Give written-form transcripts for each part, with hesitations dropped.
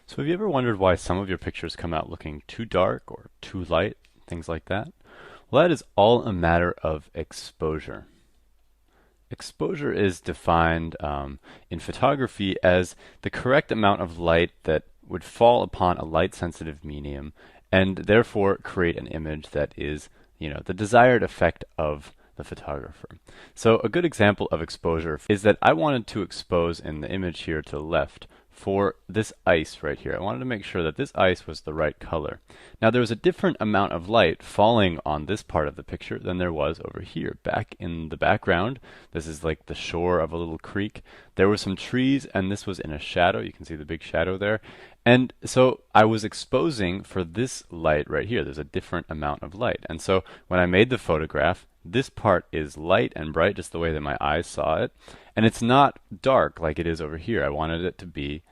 So have you ever wondered why some of your pictures come out looking too dark or too light, things like that? Well, that is all a matter of exposure. Exposure is defined in photography as the correct amount of light that would fall upon a light-sensitive medium and therefore create an image that is, the desired effect of the photographer. So a good example of exposure is that I wanted to expose in the image here to the left for this ice right here. I wanted to make sure that this ice was the right color. Now there was a different amount of light falling on this part of the picture than there was over here. Back in the background, this is like the shore of a little creek. There were some trees and this was in a shadow. You can see the big shadow there. And so I was exposing for this light right here. There's a different amount of light. And so when I made the photograph, this part is light and bright just the way that my eyes saw it. And it's not dark like it is over here. I wanted it to be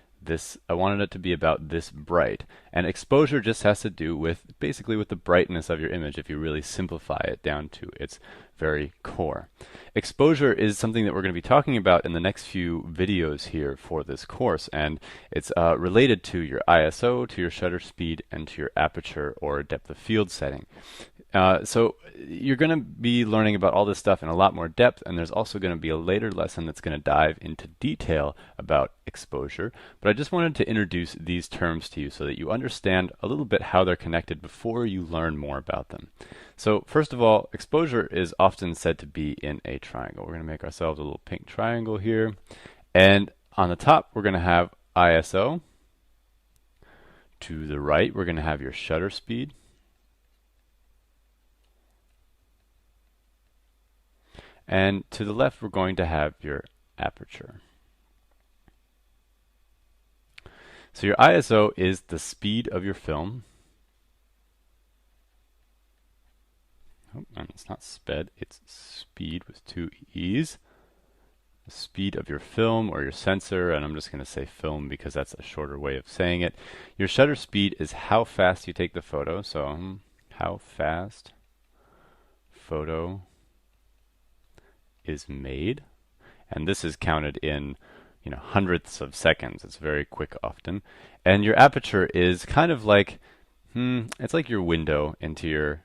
about this bright. And exposure just has to do with basically with the brightness of your image if you really simplify it down to its very core. Exposure is something that we're going to be talking about in the next few videos here for this course, and it's related to your ISO, to your shutter speed, and to your aperture or depth of field setting. So you're going to be learning about all this stuff in a lot more depth, and there's also going to be a later lesson that's going to dive into detail about exposure. But I just wanted to introduce these terms to you so that you understand a little bit how they're connected before you learn more about them. So first of all, exposure is often said to be in a triangle. We're going to make ourselves a little pink triangle here. And on the top, we're going to have ISO. To the right, we're going to have your shutter speed. And to the left, we're going to have your aperture. So your ISO is the speed of your film. Oh, and it's not sped, it's speed with two E's. The speed of your film or your sensor, and I'm just going to say film because that's a shorter way of saying it. Your shutter speed is how fast you take the photo. So how fast photo is made, and this is counted in hundredths of seconds. It's very quick often. And your aperture is kind of like it's like your window into your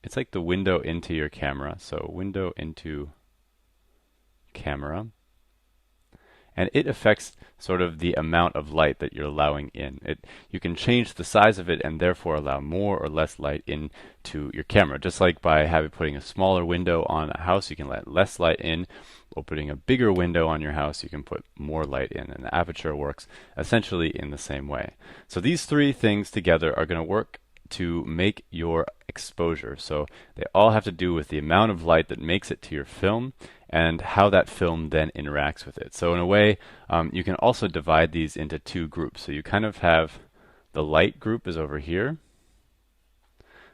it's like the window into your camera. So window into camera, and it affects sort of the amount of light that you're allowing in. You can change the size of it and therefore allow more or less light into your camera. Just like by putting a smaller window on a house, you can let less light in. Or putting a bigger window on your house, you can put more light in. And the aperture works essentially in the same way. So these three things together are going to work to make your exposure. So they all have to do with the amount of light that makes it to your film and how that film then interacts with it. So in a way, you can also divide these into two groups. So you kind of have the light group is over here.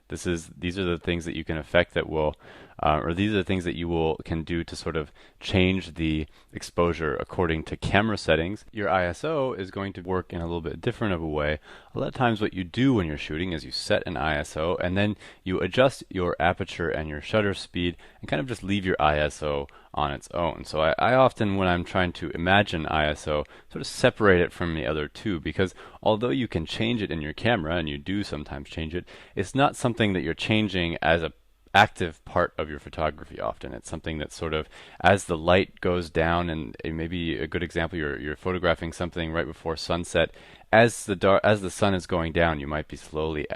These are the things that you can affect that will, or these are the things that you can do to sort of change the exposure according to camera settings. Your ISO is going to work in a little bit different of a way. A lot of times what you do when you're shooting is you set an ISO and then you adjust your aperture and your shutter speed and kind of just leave your ISO on its own. So I often, when I'm trying to imagine ISO, sort of separate it from the other two, because although you can change it in your camera, and you do sometimes change it, it's not something that you're changing as a active part of your photography often. It's something that sort of, as the light goes down, and maybe a good example, you're photographing something right before sunset. As the sun is going down, you might be slowly,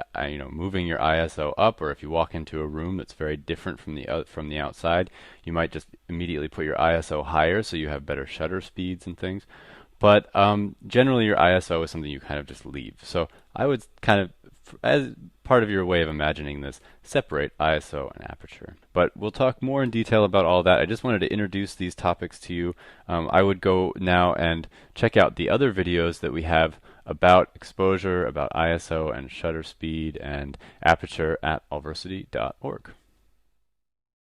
moving your ISO up, or if you walk into a room that's very different from the outside, you might just immediately put your ISO higher so you have better shutter speeds and things. But generally, your ISO is something you kind of just leave. So I would kind of, as part of your way of imagining this, separate ISO and aperture. But we'll talk more in detail about all that. I just wanted to introduce these topics to you. I would go now and check out the other videos that we have about exposure, about ISO and shutter speed and aperture at allversity.org.